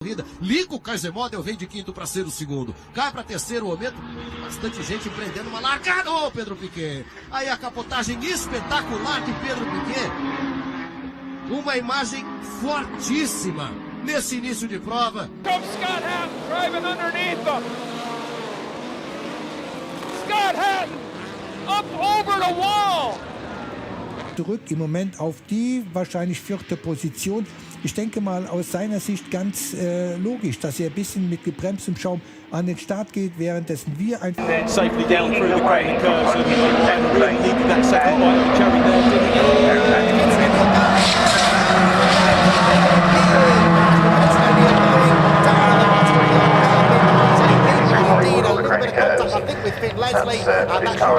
Liga o Kaisermodel, vem de quinto para ser o segundo. Cai para terceiro momento. Bastante gente empreendendo uma largada. Ô, Pedro Piquet. Aí a capotagem espetacular de Pedro Piquet. Uma imagem fortíssima nesse início de prova. Scott Hatton driving underneath them. Scott Hatton up over the wall. Zurück im Moment auf die wahrscheinlich vierte Position. Ich denke mal aus seiner Sicht ganz logisch, dass er ein bisschen mit gebremstem Schaum an den Start geht, währenddessen wir einfach safely down through the cracking curves and really needed that second bite of the cherry there, didn't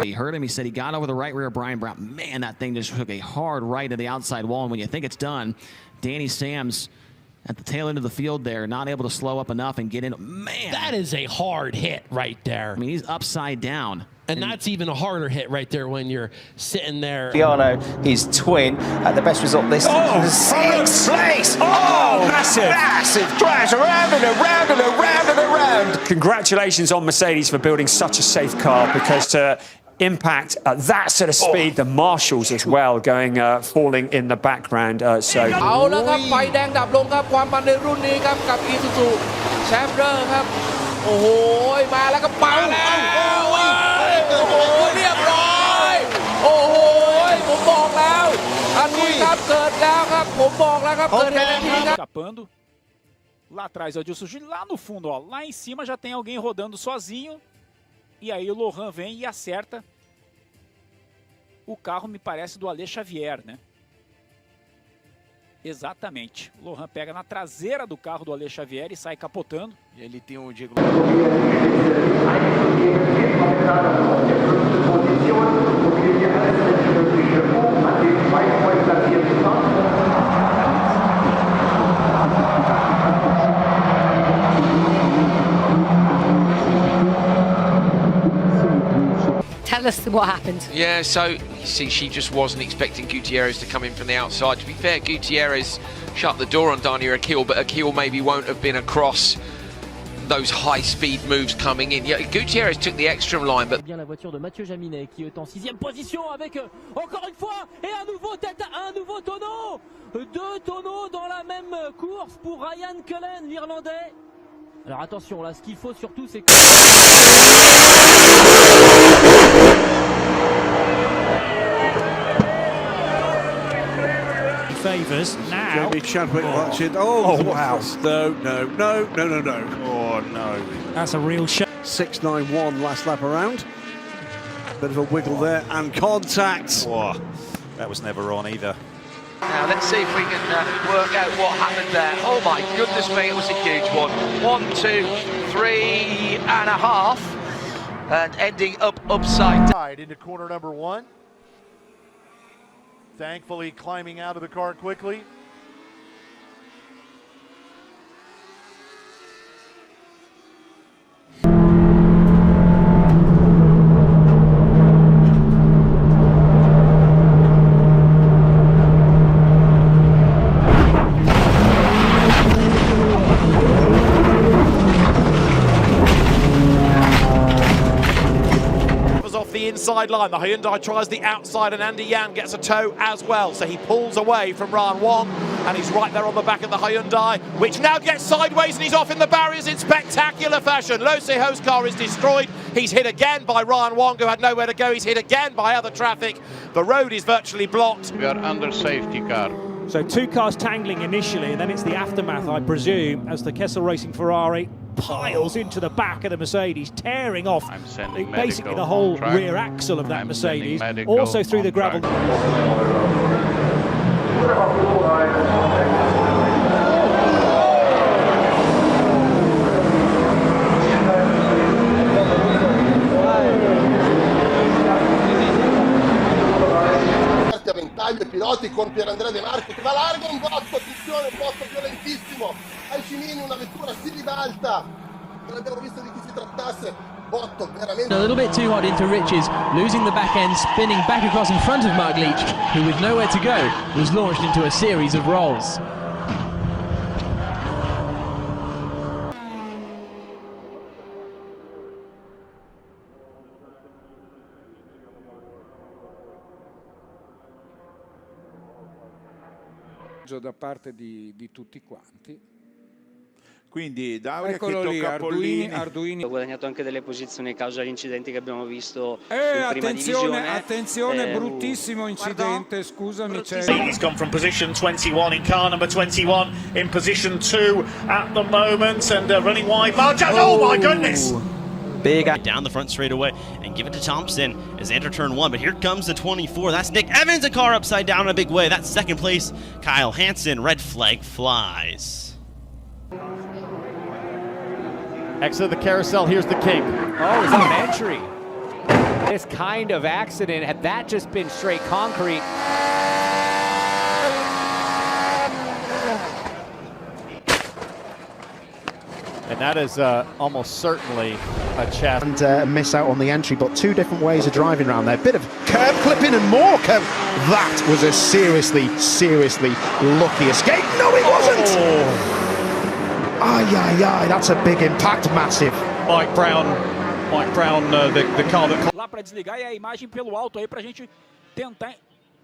He heard him, he said he got over the right rear of Brian Brown. Man, that thing just took a hard right to the outside wall, and when you think it's done, Danny Sams at the tail end of the field there, not able to slow up enough and get in. Man! That is a hard hit right there. I mean, he's upside down. And that's even a harder hit right there when you're sitting there. Giano, his twin, at the best result this sixth place. Oh, massive crash around and around and around and around. Congratulations on Mercedes for building such a safe car, because to impact at that sort of speed, the marshals as well going falling in the background. เอาแล้วครับไฟแดงดับลงครับความมันในรุ่นนี้ครับกับ Isuzu แชมเปอร์ครับโอ้โหมาแล้วก็มาแล้วโอ้โหเรียบร้อยโอ้โหผมบอกแล้วอันนี้ครับเกิดแล้วครับผมบอกแล้วครับเกิดทันทีครับ escapando. Lá atrás é o Dilson Júnior, lá no fundo, ó, lá em cima já tem alguém rodando sozinho. E aí o Lohan vem e acerta o carro, me parece, do Alê Xavier, né? Exatamente. O Lohan pega na traseira do carro do Alê Xavier e sai capotando. E ele tem um Diego... Tell us what happened. Yeah, so you see, she just wasn't expecting Gutierrez to come in from the outside. To be fair, Gutierrez shut the door on Daniel Akil, but Akil maybe won't have been across those high-speed moves coming in. Yeah, Gutierrez took the extra line, but... Bien la voiture de Mathieu Jaminet qui est en 6e position avec encore une fois et un nouveau tête, un nouveau tonneau. Deux tonneaux dans la même course pour Ryan Cullen, l'Irlandais. Alors attention, là, ce qu'il faut surtout, c'est que... Favours now. Jamie Chadwick watching. Oh, wow. No. Oh, no. That's a real shot. 6.91 last lap around. Bit of a wiggle there and contact. Oh, that was never on either. Now let's see if we can work out what happened there. Oh my goodness me, it was a huge one. 1, 2, 3.5, and ending up upside down. Into corner number 1. Thankfully climbing out of the car quickly. Inside line, the Hyundai tries the outside and Andy Yan gets a tow as well, so he pulls away from Ran Wong and he's right there on the back of the Hyundai, which now gets sideways and he's off in the barriers in spectacular fashion. Lo Seho's car is destroyed. He's hit again by Ryan Wong, who had nowhere to go. He's hit again by other traffic. The road is virtually blocked. We are under safety car. So two cars tangling initially, and then it's the aftermath, I presume, as the Kessel Racing Ferrari piles into the back of the Mercedes, tearing off basically the whole rear axle of that Mercedes, also through the gravel. Piloti con Pierandrea De Marco che va largo, un botto, attenzione, un botto violentissimo ai Cimini, una vettura si ribalta, non abbiamo visto di chi si trattasse, botto veramente... A little bit too hard into Riches, losing the back end, spinning back across in front of Mark Leach, who with nowhere to go was launched into a series of rolls. da parte di tutti quanti. Quindi Dauria Eccolo che lì, tocca Pollini. Arduini. Ha guadagnato anche delle posizioni a causa degli incidenti che abbiamo visto in prima divisione. Attenzione, bruttissimo incidente, scusami. He's gone from position 21 in car number 21 in position 2 at the moment and running wide. Oh my goodness! Big down the front straight away and give it to Thompson as they enter turn 1, but here comes the 24. That's Nick Evans, a car upside down in a big way. That's second place, Kyle Hansen. Red flag flies. Exit of the carousel, here's the king. Oh, he's on entry. This kind of accident, had that just been straight concrete. And that is almost certainly a chest. And miss out on the entry, but two different ways of driving around there. Bit of curb clipping and more curb. That was a seriously lucky escape. No, it wasn't! Ai, that's a big impact, massive. Mike Brown, the car that... Lá para desligar e a imagem pelo alto aí pra gente tentar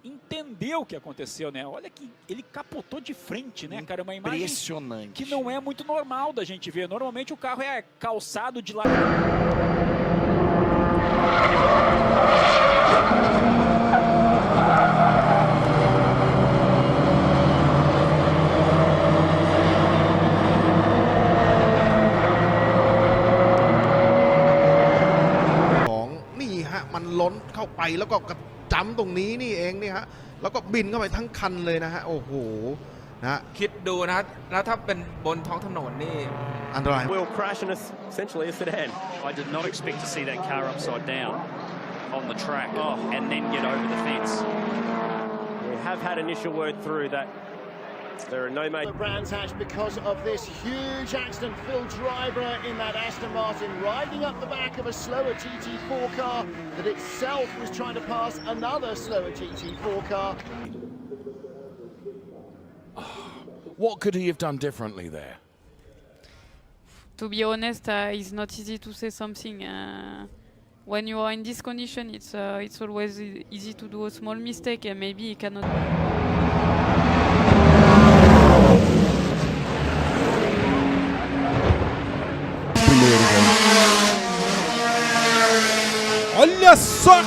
entender o que aconteceu, né? Olha que ele capotou de frente, né, cara? Uma imagem Impressionante. Que não é muito normal da gente ver. Normalmente o carro é calçado de lado.มันล้นเข้าไปแล้วก็กระจ้ำตรงนี้นี่เองนี่ฮะแล้วก็บินเข้าไปทั้งคันเลยนะฮะโอ้โหนะคิดดูนะแล้วถ้าเป็นบนท้องถนนนี่อันตราย Will crash in essentially a sedan. I did not expect to see that car upside down on the track and then get over the fence. We have had initial word through that there are no major Brands Hatch because of this huge accident. Phil Driver in that Aston Martin riding up the back of a slower TT4 car that itself was trying to pass another slower TT4 car. What could he have done differently there? To be honest, it's not easy to say something. When you are in this condition, it's always easy to do a small mistake, and maybe he cannot. Olha só!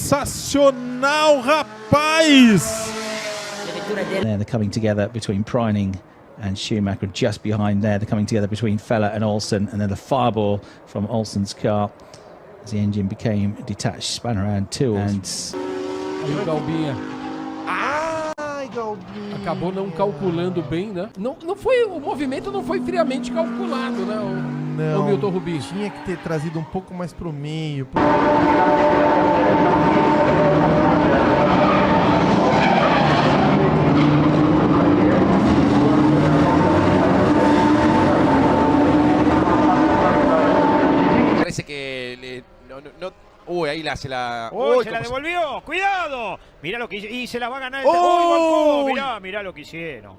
Sensacional, rapaz! They're coming together between Preining and Schumacher just behind there. They're coming together between Feller and Olsen, and then the fireball from Olsen's car as the engine became detached, spun around two. And Galbinha. Acabou não calculando bem, né? Não foi, o movimento não foi friamente calculado, né? O Milton Rubi. Tinha que ter trazido um pouco mais pro meio. Parece que uy, ahí se la... ¡Oh, se la devolvió! ¡Cuidado! Mirá lo que hizo. Y se la va a ganar. ¡Oh! Mirá lo que hicieron.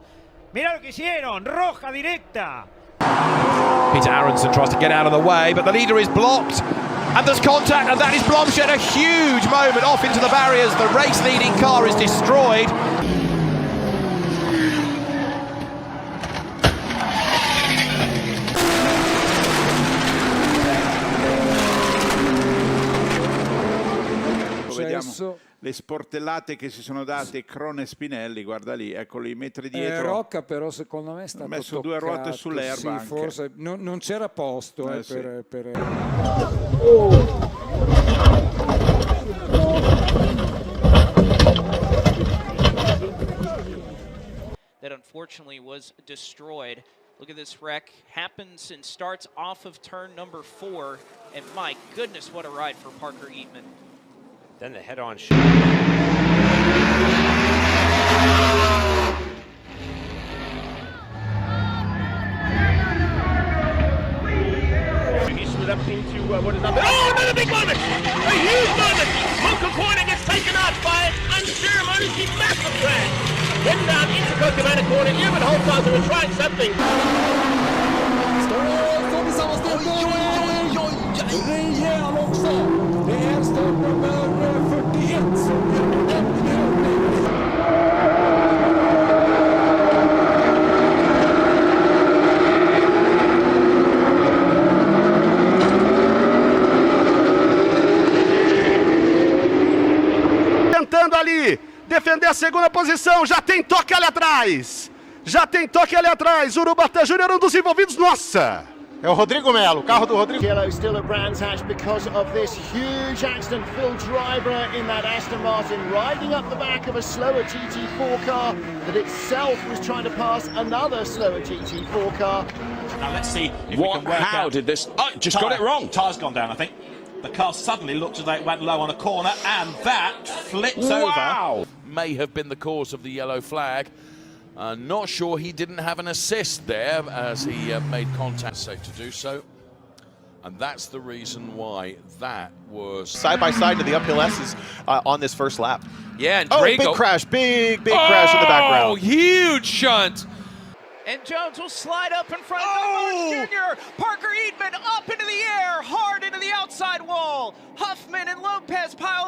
Mirá lo que hicieron. Roja directa. Peter Aronson tries to get out of the way, but the leader is blocked. And there's contact, and that is Blomshed. A huge moment off into the barriers. The race-leading car is destroyed. Vediamo le sportellate che si sono date Crone e Spinelli, guarda lì, eccoli metri dietro. Rocca però secondo me è stato messo toccato, due ruote sull'erba, sì, anche. forse non c'era posto sì. per... That unfortunately was destroyed. Look at this wreck. Happens and starts off of turn number 4. And my goodness, what a ride for Parker Eatman. Then the head-on shot. He slid up into what is up there. Oh, another big moment! A huge moment! Mocha Corner gets taken out by an unceremoniously massive crash. Heading down into Cocobana Corner. Even Holzhauser was trying something. Rejäl också! Det är stopp nummer 41 som segunda posição, já tem toque ali atrás. Já tem toque ali atrás, Urubatã Júnior, um dos envolvidos, nossa! É o Rodrigo Melo, o carro do Rodrigo. Yellow still at Brands Hatch because of this huge accident. Phil Driver in that Aston Martin riding up the back of a slower GT4 car that itself was trying to pass another slower GT4 car. Now let's see if we can work out. How did this? Oh, just got it wrong. Tyre's gone down, I think. The car suddenly looked as though it went low on a corner, and that flips over. May have been the cause of the yellow flag. Not sure he didn't have an assist there as he made contact. Safe to do so. And that's the reason why that was... Side by side to the uphill S's on this first lap. Yeah, and Big crash, big crash in the background. Oh, huge shunt. And Jones will slide up in front of Jr. Parker Eatman up into the air, hard into the outside wall. Huffman and Lopez pile